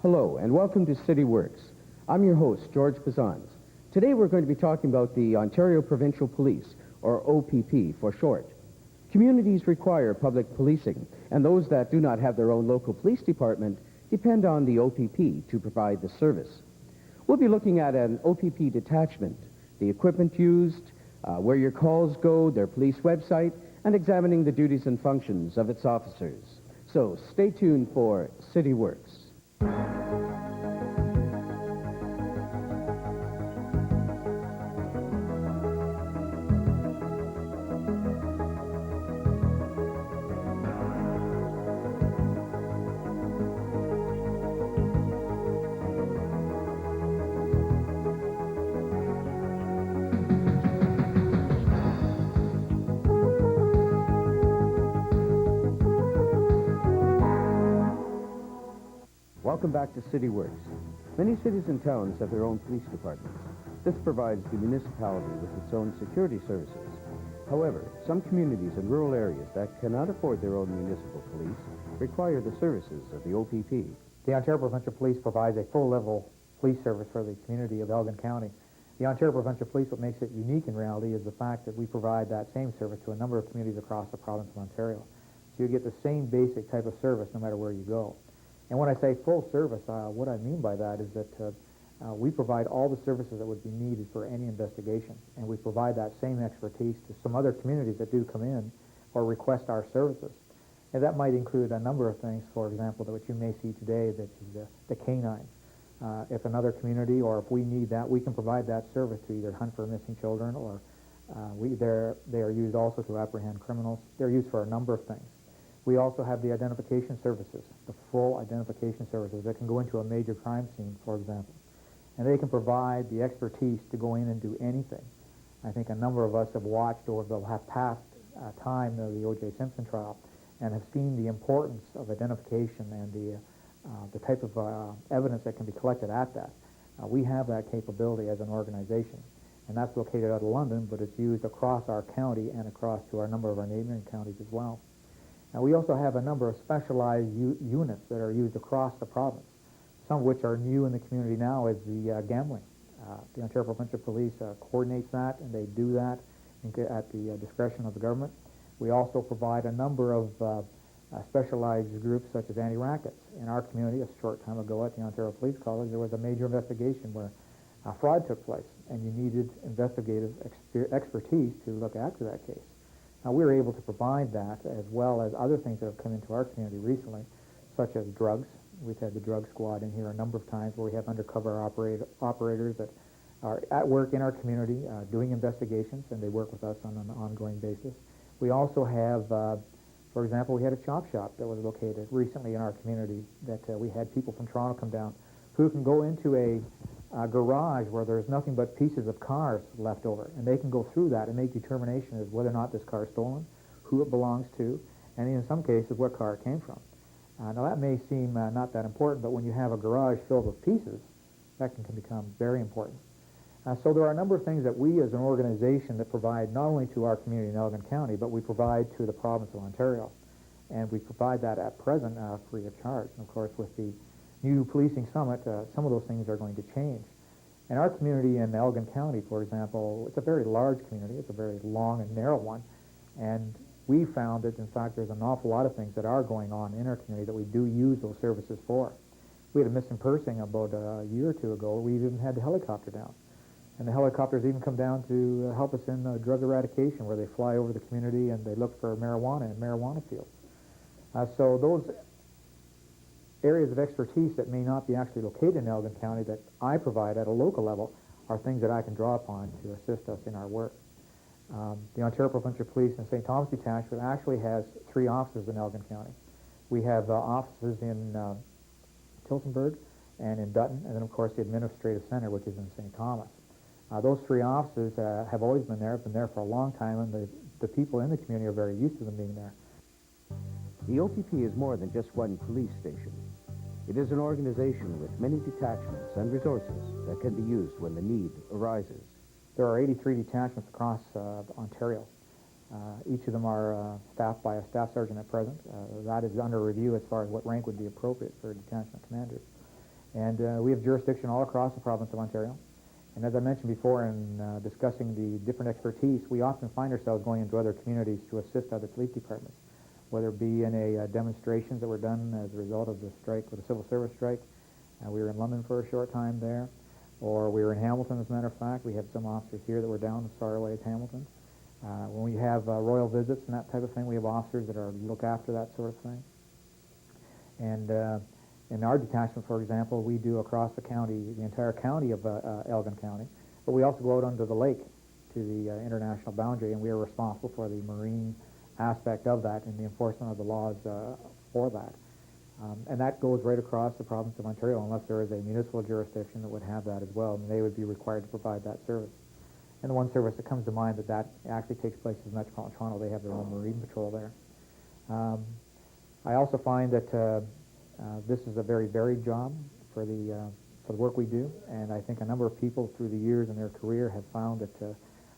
Hello, and welcome to City Works. I'm your host, George Pazans. Today we're going to be talking about the Ontario Provincial Police, or O.P.P. for short. Communities require public policing, and those that do not have their own local police department depend on the O.P.P. to provide the service. We'll be looking at an O.P.P. detachment, the equipment used, where your calls go, their police website, and examining the duties and functions of its officers. So stay tuned for City Works. Welcome back to City Works. Many cities and towns have their own police departments. This provides the municipality with its own security services. However, some communities in rural areas that cannot afford their own municipal police require the services of the O.P.P. The Ontario Provincial Police provides a full-level police service for the community of Elgin County. The Ontario Provincial Police, what makes it unique in reality is the fact that we provide that same service to a number of communities across the province of Ontario. So you get the same basic type of service no matter where you go. And when I say full service, what I mean by that is that we provide all the services that would be needed for any investigation, and we provide that same expertise to some other communities that do come in or request our services. And that might include a number of things, for example, that what you may see today, that is the canines. If another community, or if we need that, we can provide that service to either hunt for missing children, or they are used also to apprehend criminals. They're used for a number of things. We also have the identification services, the full identification services that can go into a major crime scene, for example. And they can provide the expertise to go in and do anything. I think a number of us have watched or have passed time of the O.J. Simpson trial and have seen the importance of identification and the type of evidence that can be collected at that. We have that capability as an organization, and that's located out of London, but it's used across our county and across to a number of our neighboring counties as well. Now, we also have a number of specialized units that are used across the province, some of which are new in the community now, is the gambling. The Ontario Provincial Police coordinates that, and they do that at the discretion of the government. We also provide a number of specialized groups such as anti-rackets. In our community, a short time ago at the Ontario Police College, there was a major investigation where fraud took place, and you needed investigative expertise to look after that case. Now, we were able to provide that, as well as other things that have come into our community recently, such as drugs. We've had the drug squad in here a number of times where we have undercover operators that are at work in our community doing investigations, and they work with us on an ongoing basis. We also have, for example, we had a chop shop that was located recently in our community that we had people from Toronto come down who can go into a garage where there's nothing but pieces of cars left over, and they can go through that and make determination as whether or not this car is stolen, who it belongs to, and in some cases what car it came from. Now that may seem not that important, but when you have a garage filled with pieces, that can become very important. So there are a number of things that we as an organization that provide not only to our community in Elgin County, but we provide to the province of Ontario, and we provide that at present free of charge. And of course, with the new policing summit, some of those things are going to change. In our community in Elgin County, for example, it's a very large community. It's a very long and narrow one. And we found that, in fact, there's an awful lot of things that are going on in our community that we do use those services for. We had a missing person about a year or two ago. We even had the helicopter down. And the helicopters even come down to help us in drug eradication, where they fly over the community and they look for marijuana in marijuana fields. So those areas of expertise that may not be actually located in Elgin County that I provide at a local level are things that I can draw upon to assist us in our work. The Ontario Provincial Police in St. Thomas Detachment actually has 3 offices in Elgin County. We have offices in Tillsonburg and in Dutton, and then of course the Administrative Center, which is in St. Thomas. Those 3 offices have always been there for a long time, and the people in the community are very used to them being there. The O.P.P. is more than just one police station. It is an organization with many detachments and resources that can be used when the need arises. There are 83 detachments across Ontario. Each of them are staffed by a staff sergeant at present. That is under review as far as what rank would be appropriate for detachment commanders. And we have jurisdiction all across the province of Ontario. And as I mentioned before in discussing the different expertise, we often find ourselves going into other communities to assist other police departments, whether it be in a demonstrations that were done as a result of the strike, with the civil service strike. We were in London for a short time there, or we were in Hamilton, as a matter of fact. We have some officers here that were down as far away as Hamilton. When we have royal visits and that type of thing, we have officers that look after that sort of thing. And in our detachment, for example, we do across the county, the entire county of Elgin County, but we also go out under the lake to the international boundary, and we are responsible for the marine aspect of that and the enforcement of the laws for that. And that goes right across the province of Ontario, unless there is a municipal jurisdiction that would have that as well, and they would be required to provide that service. And the one service that comes to mind that actually takes place is Metropolitan Toronto. They have their own marine patrol there. I also find that this is a very varied job for the work we do, and I think a number of people through the years in their career have found that there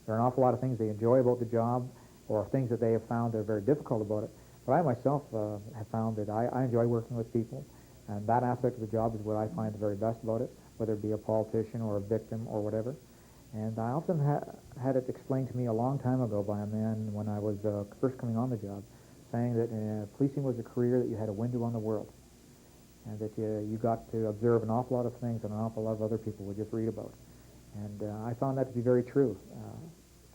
are an awful lot of things they enjoy about the job, or things that they have found that are very difficult about it. But I myself have found that I enjoy working with people, and that aspect of the job is what I find the very best about it, whether it be a politician or a victim or whatever. And I often had it explained to me a long time ago by a man when I was first coming on the job, saying that policing was a career that you had a window on the world, and that you got to observe an awful lot of things that an awful lot of other people would just read about. And I found that to be very true.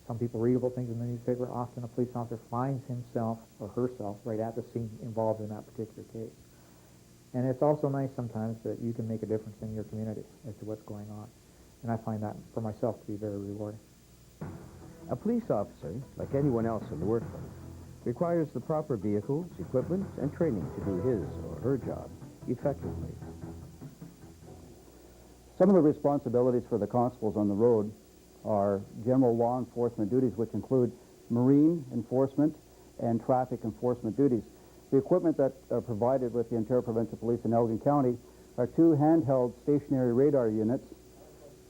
Some people read about things in the newspaper. Often a police officer finds himself or herself right at the scene involved in that particular case. And it's also nice sometimes that you can make a difference in your community as to what's going on. And I find that for myself to be very rewarding. A police officer, like anyone else in the workplace, requires the proper vehicles, equipment, and training to do his or her job effectively. Some of the responsibilities for the constables on the road are general law enforcement duties, which include marine enforcement and traffic enforcement duties. The equipment that are provided with the Ontario Provincial Police in Elgin County are two handheld stationary radar units.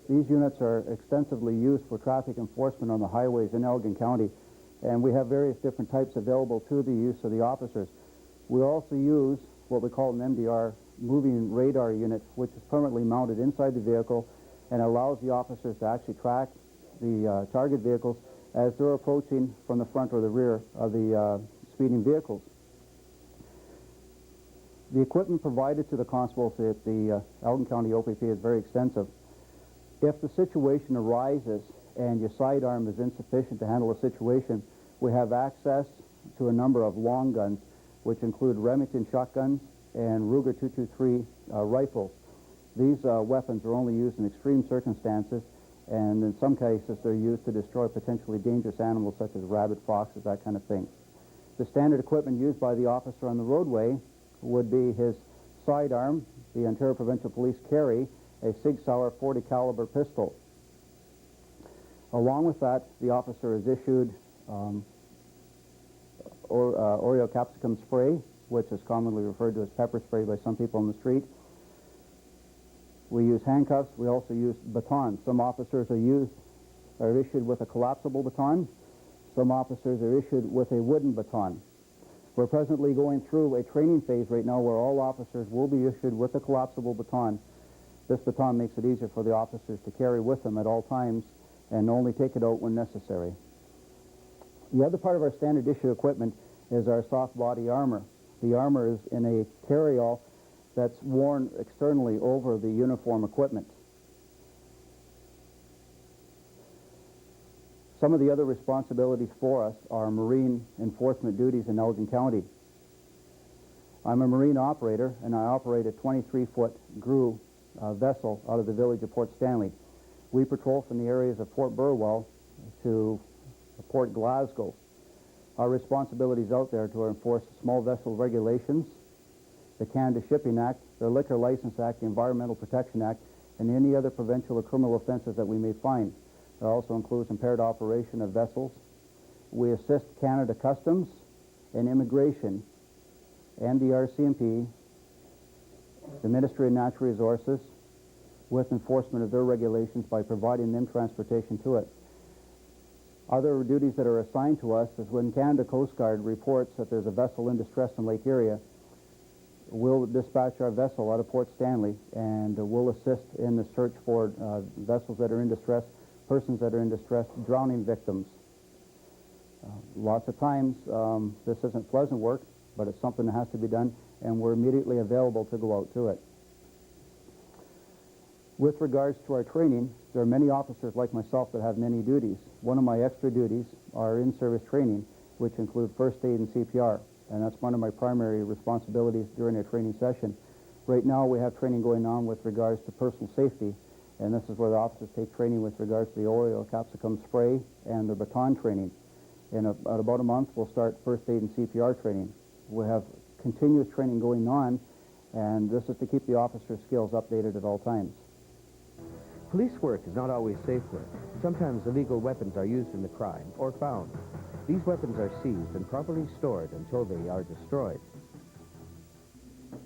These units are extensively used for traffic enforcement on the highways in Elgin County, and we have various different types available to the use of the officers. We also use what we call an MDR, moving radar unit, which is permanently mounted inside the vehicle and allows the officers to actually track the target vehicles as they're approaching from the front or the rear of the speeding vehicles. The equipment provided to the constables at the Elgin County O.P.P is very extensive. If the situation arises and your sidearm is insufficient to handle a situation, we have access to a number of long guns, which include Remington shotguns and Ruger 223 rifles. These weapons are only used in extreme circumstances, and in some cases they're used to destroy potentially dangerous animals such as rabbit, foxes, that kind of thing. The standard equipment used by the officer on the roadway would be his sidearm. The Ontario Provincial Police carry a Sig Sauer 40 caliber pistol. Along with that, the officer is issued Oreo capsicum spray, which is commonly referred to as pepper spray by some people on the street. We use handcuffs. We also use batons. Some officers are issued with a collapsible baton. Some officers are issued with a wooden baton. We're presently going through a training phase right now where all officers will be issued with a collapsible baton. This baton makes it easier for the officers to carry with them at all times and only take it out when necessary. The other part of our standard issue equipment is our soft body armor. The armor is in a carry-all that's worn externally over the uniform equipment. Some of the other responsibilities for us are marine enforcement duties in Elgin County. I'm a marine operator, and I operate a 23-foot GRU vessel out of the village of Port Stanley. We patrol from the areas of Port Burwell to Port Glasgow. Our responsibilities out there are to enforce small vessel regulations, the Canada Shipping Act, the Liquor License Act, the Environmental Protection Act, and any other provincial or criminal offenses that we may find. It also includes impaired operation of vessels. We assist Canada Customs and Immigration and the RCMP, the Ministry of Natural Resources, with enforcement of their regulations by providing them transportation to it. Other duties that are assigned to us is when Canada Coast Guard reports that there's a vessel in distress in Lake Erie, we'll dispatch our vessel out of Port Stanley, and we'll assist in the search for vessels that are in distress, persons that are in distress, drowning victims. Lots of times, this isn't pleasant work, but it's something that has to be done, and we're immediately available to go out to it. With regards to our training, there are many officers like myself that have many duties. One of my extra duties are in-service training, which include first aid and CPR, and that's one of my primary responsibilities during a training session. Right now, we have training going on with regards to personal safety, and this is where the officers take training with regards to the oil capsicum spray and the baton training. In about a month, we'll start first aid and CPR training. We have continuous training going on, and this is to keep the officer's skills updated at all times. Police work is not always safe work. Sometimes illegal weapons are used in the crime or found. These weapons are seized and properly stored until they are destroyed.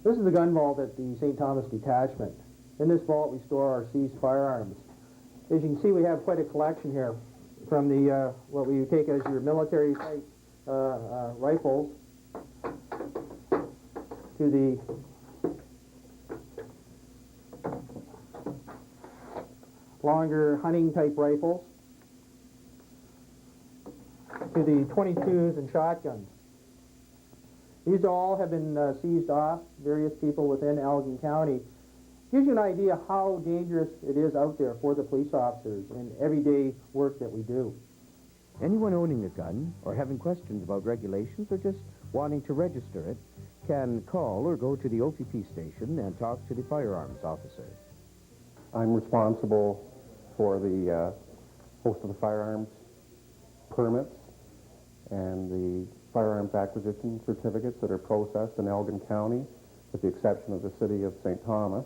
This is the gun vault at the St. Thomas Detachment. In this vault we store our seized firearms. As you can see, we have quite a collection here, from the what we take as your military type rifles to the longer hunting type rifles to the 22s and shotguns. These all have been seized off various people within Elgin County. Gives you an idea how dangerous it is out there for the police officers in everyday work that we do. Anyone owning a gun or having questions about regulations or just wanting to register it can call or go to the O.P.P station and talk to the firearms officer. I'm responsible for the host of the firearms permits and the firearms acquisition certificates that are processed in Elgin County, with the exception of the city of St. Thomas.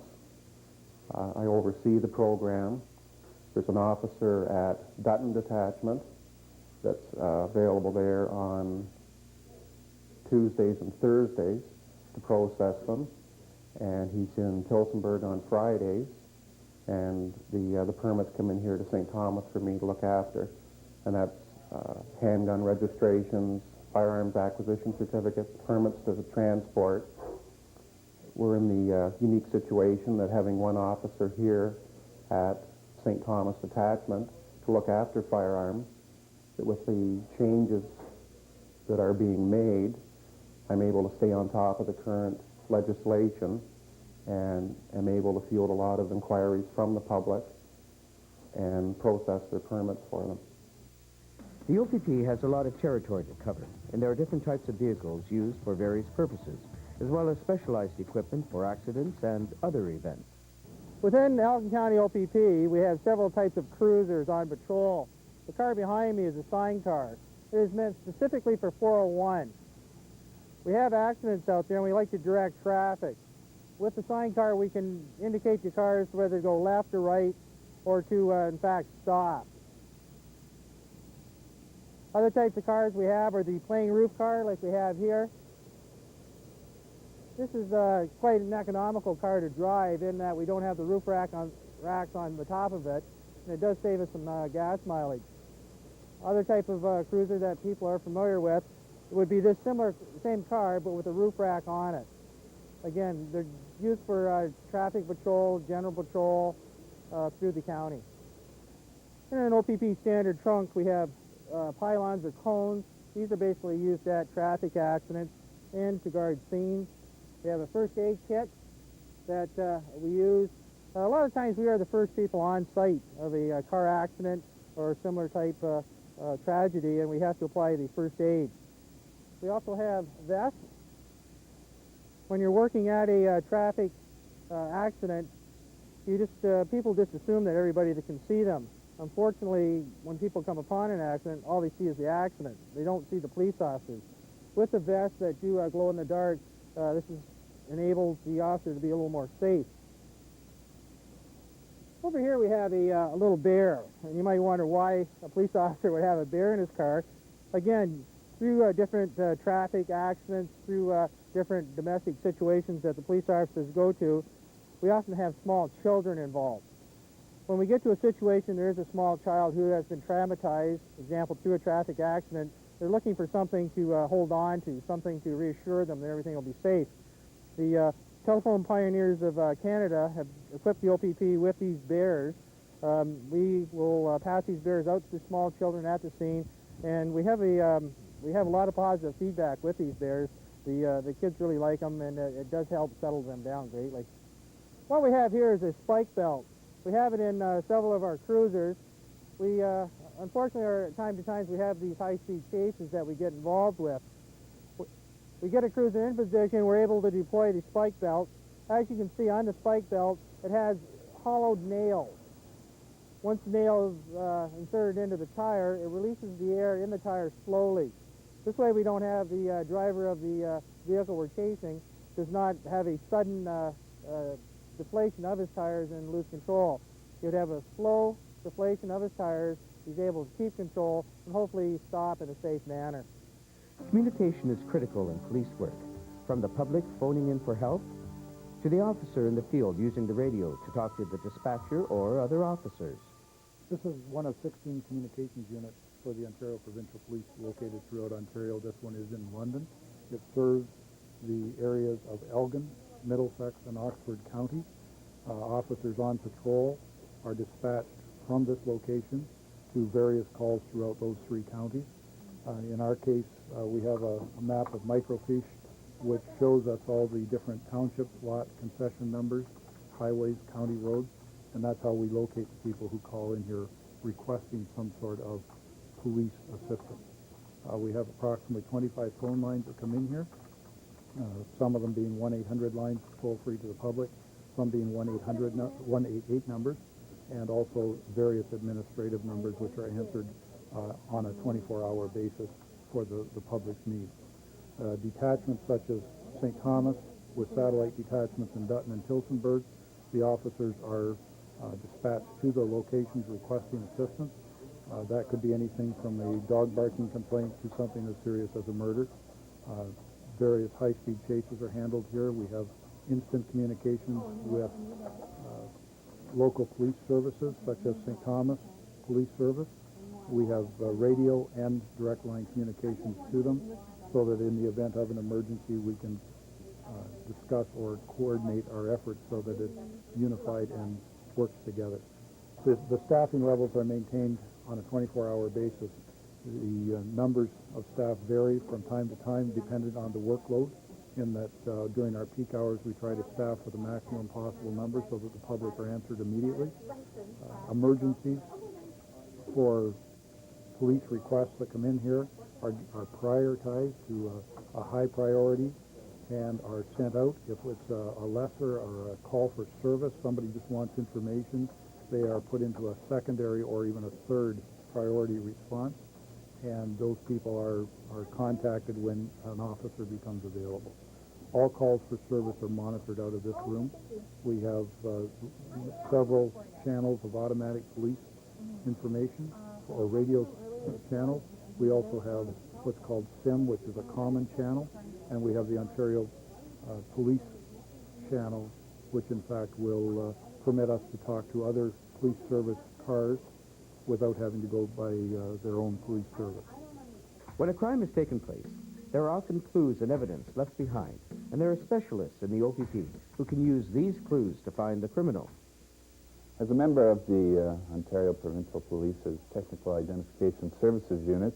I oversee the program. There's an officer at Dutton Detachment that's available there on Tuesdays and Thursdays to process them, and he's in Tillsonburg on Fridays, and the permits come in here to St. Thomas for me to look after, and that's handgun registrations, firearms acquisition certificates, permits to transport. We're in the unique situation that having one officer here at St. Thomas Detachment to look after firearms, that with the changes that are being made, I'm able to stay on top of the current legislation and am able to field a lot of inquiries from the public and process their permits for them. The O.P.P has a lot of territory to cover, and there are different types of vehicles used for various purposes, as well as specialized equipment for accidents and other events. Within Elgin County O.P.P, we have several types of cruisers on patrol. The car behind me is a sign car. It is meant specifically for 401. We have accidents out there, and we like to direct traffic. With the sign car, we can indicate to cars whether to go left or right, or to, in fact, stop. Other types of cars we have are the plain roof car, like we have here. This is quite an economical car to drive, in that we don't have the roof racks on the top of it, and it does save us some gas mileage. Other type of cruiser that people are familiar with would be this same car, but with a roof rack on it. Again, they're used for traffic patrol, general patrol through the county. In an O.P.P standard trunk, we have pylons or cones. These are basically used at traffic accidents and to guard scenes. We have a first aid kit that we use. A lot of times we are the first people on site of a car accident or a similar type tragedy, and we have to apply the first aid. We also have vests. When you're working at a traffic accident, people just assume that everybody that can see them. Unfortunately, when people come upon an accident, all they see is the accident. They don't see the police officers. With the vest that do glow in the dark, this enables the officer to be a little more safe. Over here we have a little bear, and you might wonder why a police officer would have a bear in his car. Again, through different traffic accidents, through different domestic situations that the police officers go to, we often have small children involved. When we get to a situation, there is a small child who has been traumatized, for example, through a traffic accident. They're looking for something to hold on to, something to reassure them that everything will be safe. The telephone pioneers of Canada have equipped the O.P.P with these bears. We will pass these bears out to small children at the scene, and we have a lot of positive feedback with these bears. The kids really like them, and it does help settle them down greatly. What we have here is a spike belt. We have it in several of our cruisers. We unfortunately, at time to times, we have these high-speed chases that we get involved with. We get a cruiser in position, we're able to deploy the spike belt. As you can see on the spike belt, it has hollowed nails. Once the nail is inserted into the tire, it releases the air in the tire slowly. This way we don't have the driver of the vehicle we're chasing does not have a sudden deflation of his tires and lose control. He would have a slow deflation of his tires. He's able to keep control and hopefully stop in a safe manner. Communication is critical in police work, from the public phoning in for help to the officer in the field using the radio to talk to the dispatcher or other officers. This is one of 16 communications units for the Ontario Provincial Police located throughout Ontario. This one is in London. It serves the areas of Elgin, Middlesex, and Oxford County. Officers on patrol are dispatched from this location to various calls throughout those three counties. In our case, we have a map of microfiche which shows us all the different townships, lot, concession numbers, highways, county roads, and that's how we locate the people who call in here requesting some sort of police assistance. We have approximately 25 phone lines that come in here, some of them being 1-800 lines toll-free to the public, some being 1-888 numbers, and also various administrative numbers which are answered on a 24-hour basis for the public's needs. Detachments such as St. Thomas with satellite detachments in Dutton and Tillsonburg, the officers are dispatched to the locations requesting assistance. That could be anything from a dog barking complaint to something as serious as a murder. Various high-speed chases are handled here. We have instant communications with local police services such as St. Thomas Police Service. We have radio and direct line communications to them so that in the event of an emergency we can discuss or coordinate our efforts so that it's unified and works together. The staffing levels are maintained on a 24-hour basis. The numbers of staff vary from time to time dependent on the workload, in that during our peak hours we try to staff with the maximum possible number so that the public are answered immediately. Emergencies for police requests that come in here are prioritized to a high priority and are sent out. If it's a lesser or a call for service, somebody just wants information, they are put into a secondary or even a third priority response, and those people are contacted when an officer becomes available. All calls for service are monitored out of this room. We have several channels of automatic police information or radio channels. We also have what's called SIM, which is a common channel, and we have the Ontario Police channel, which in fact will permit us to talk to other police service cars without having to go by their own police service. When a crime has taken place, there are often clues and evidence left behind, and there are specialists in the O.P.P. who can use these clues to find the criminal. As a member of the Ontario Provincial Police's Technical Identification Services Unit,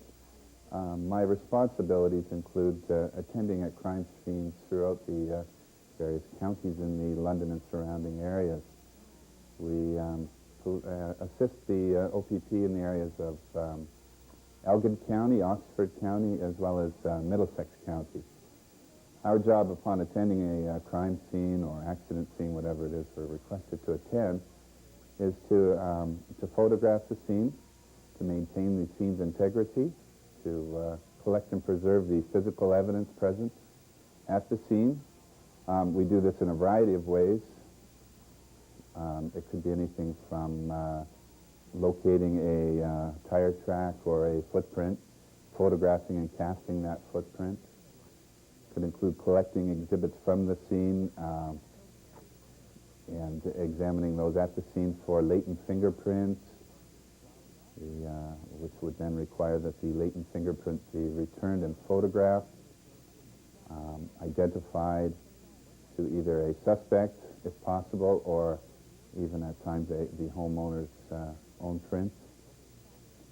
my responsibilities include attending at crime scenes throughout the various counties in the London and surrounding areas. We assist the O.P.P. in the areas of Elgin County, Oxford County, as well as Middlesex County. Our job upon attending a crime scene or accident scene, whatever it is we're requested to attend, is to photograph the scene, to maintain the scene's integrity, to collect and preserve the physical evidence present at the scene. We do this in a variety of ways. It could be anything from locating a tire track or a footprint, photographing and casting that footprint. It could include collecting exhibits from the scene and examining those at the scene for latent fingerprints, which would then require that the latent fingerprint be returned and photographed, identified, to either a suspect, if possible, or even at times the homeowner's own prints.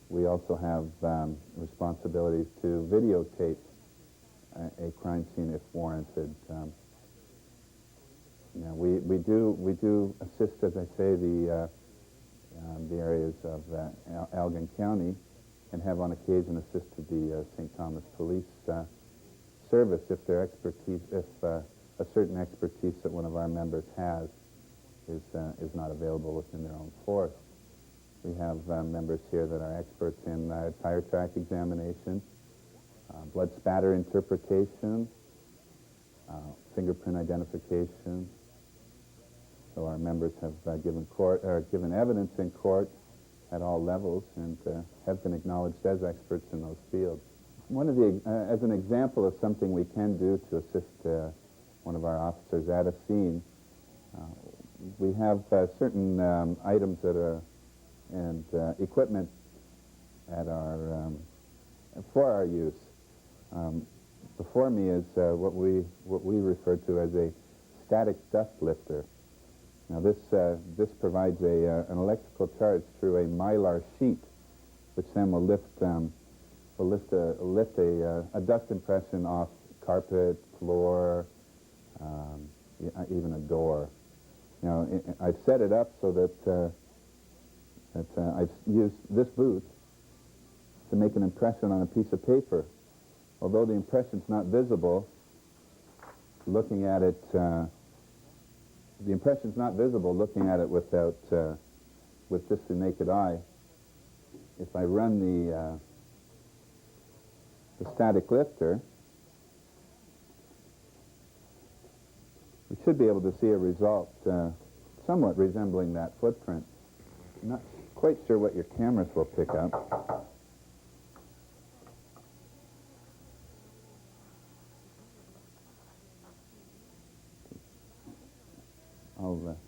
We also have responsibilities to videotape a crime scene if warranted. We do assist, as I say, the areas of Elgin County, and have on occasion assisted the St. Thomas Police Service if their expertise, if a certain expertise that one of our members has is not available within their own force. We have members here that are experts in tire track examination, blood spatter interpretation, fingerprint identification. So our members have given evidence in court at all levels and have been acknowledged as experts in those fields. One of the, as an example of something we can do to assist one of our officers at a scene, we have certain items that are and equipment at our for our use. Before me is what we refer to as a static dust lifter. Now this provides an electrical charge through a mylar sheet, which then will lift a dust impression off carpet, floor, even a door. Now I've set it up so that I've used this booth to make an impression on a piece of paper. Although the impression's not visible, looking at it, the impression's not visible looking at it without, with just the naked eye. If I run the static lifter, we should be able to see a result somewhat resembling that footprint. I'm not quite sure what your cameras will pick up.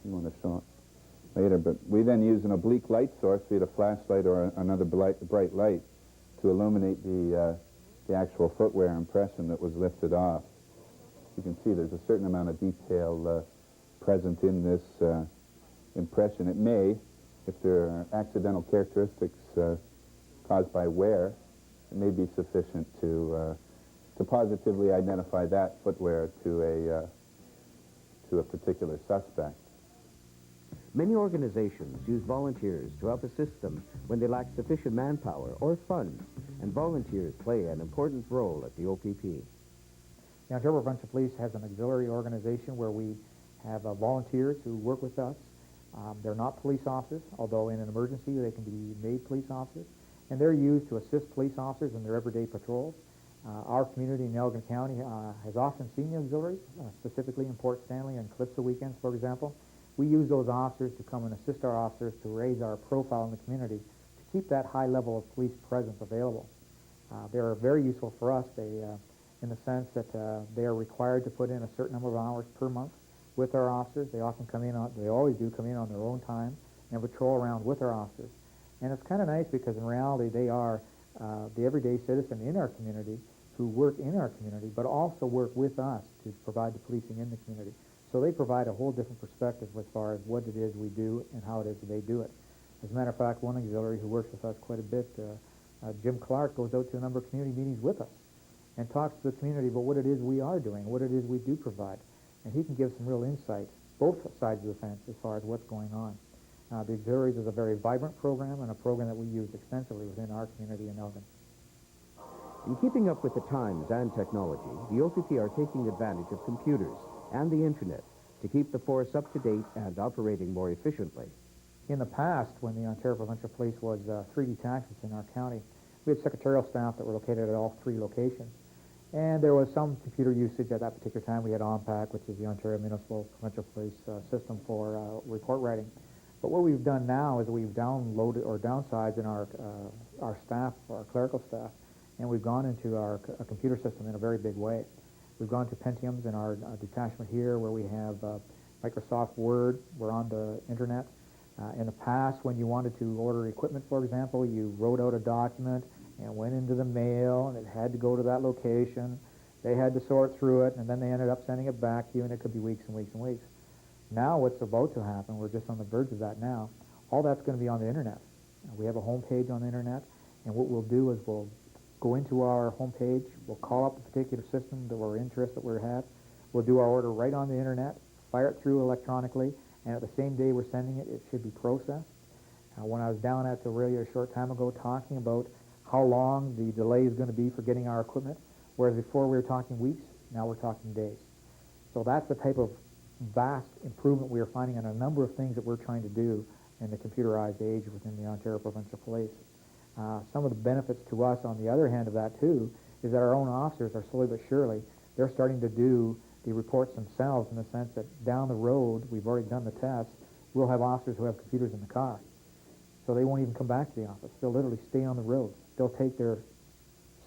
You want to show it later, but we then use an oblique light source, be it a flashlight or another bright light, to illuminate the actual footwear impression that was lifted off. You can see there's a certain amount of detail present in this impression. It may, if there are accidental characteristics caused by wear, it may be sufficient to positively identify that footwear to a particular suspect. Many organizations use volunteers to help assist them when they lack sufficient manpower or funds, and volunteers play an important role at the O.P.P. The Ontario Provincial Police has an auxiliary organization where we have volunteers who work with us. They're not police officers, although in an emergency they can be made police officers, and they're used to assist police officers in their everyday patrols. Our community in Elgin County has often seen the auxiliaries, specifically in Port Stanley and Calypso weekends, for example. We use those officers to come and assist our officers to raise our profile in the community, to keep that high level of police presence available. They are very useful for us. They, in the sense that they are required to put in a certain number of hours per month with our officers. They often come in they always do come in on their own time and patrol around with our officers. And it's kind of nice because in reality they are the everyday citizen in our community who work in our community, but also work with us to provide the policing in the community. So they provide a whole different perspective as far as what it is we do and how it is they do it. As a matter of fact, one auxiliary who works with us quite a bit, Jim Clark, goes out to a number of community meetings with us and talks to the community about what it is we are doing, what it is we do provide. And he can give some real insight, both sides of the fence, as far as what's going on. The auxiliaries is a very vibrant program and a program that we use extensively within our community in Elgin. In keeping up with the times and technology, the O.P.P. are taking advantage of computers and the internet to keep the force up to date and operating more efficiently. In the past, when the Ontario Provincial Police was 3 detachments in our county, we had secretarial staff that were located at all 3 locations. And there was some computer usage at that particular time. We had OMPAC, which is the Ontario Municipal Provincial Police system for report writing. But what we've done now is we've downloaded or downsized in our staff, our clerical staff, and we've gone into our computer system in a very big way. We've gone to Pentiums in our detachment here where we have Microsoft Word. We're on the internet. In the past, when you wanted to order equipment, for example, you wrote out a document and went into the mail, and it had to go to that location. They had to sort through it, and then they ended up sending it back to you, and it could be weeks and weeks and weeks. Now what's about to happen, we're just on the verge of that now, all that's going to be on the internet. We have a home page on the internet, and what we'll do is we'll go into our home page, we'll call up the particular system that we're interested that we have, we'll do our order right on the internet, fire it through electronically, and at the same day we're sending it, it should be processed. When I was down at the Aurelia a short time ago talking about how long the delay is going to be for getting our equipment, whereas before we were talking weeks, now we're talking days. So that's the type of vast improvement we are finding on a number of things that we're trying to do in the computerized age within the Ontario Provincial Police. Some of the benefits to us on the other hand of that too is that our own officers are slowly but surely, they're starting to do the reports themselves in the sense that down the road, we've already done the tests, we'll have officers who have computers in the car. So they won't even come back to the office. They'll literally stay on the road. They'll take their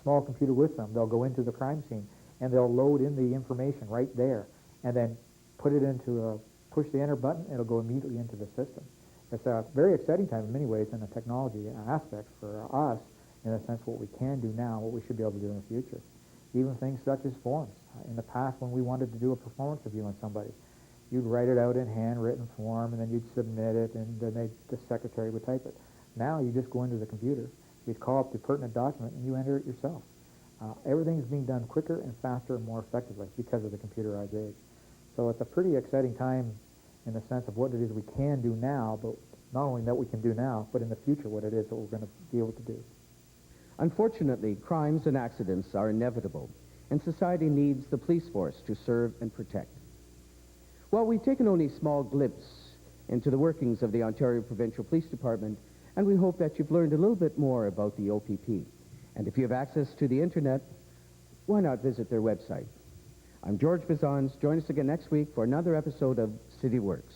small computer with them. They'll go into the crime scene, and they'll load in the information right there, and then put it into push the enter button, it'll go immediately into the system. It's a very exciting time in many ways in the technology aspect for us, in a sense what we can do now, what we should be able to do in the future. Even things such as forms. In the past, when we wanted to do a performance review on somebody, you'd write it out in handwritten form, and then you'd submit it, and then the secretary would type it. Now you just go into the computer, you'd call up the pertinent document, and you enter it yourself. Everything's being done quicker and faster and more effectively because of the computerized age. So it's a pretty exciting time in the sense of what it is we can do now, but not only that we can do now, but in the future what it is that we're going to be able to do. Unfortunately, crimes and accidents are inevitable, and society needs the police force to serve and protect. Well, we've taken only a small glimpse into the workings of the Ontario Provincial Police Department, and we hope that you've learned a little bit more about the O.P.P. And if you have access to the internet, why not visit their website? I'm George Bizans. Join us again next week for another episode of City Works.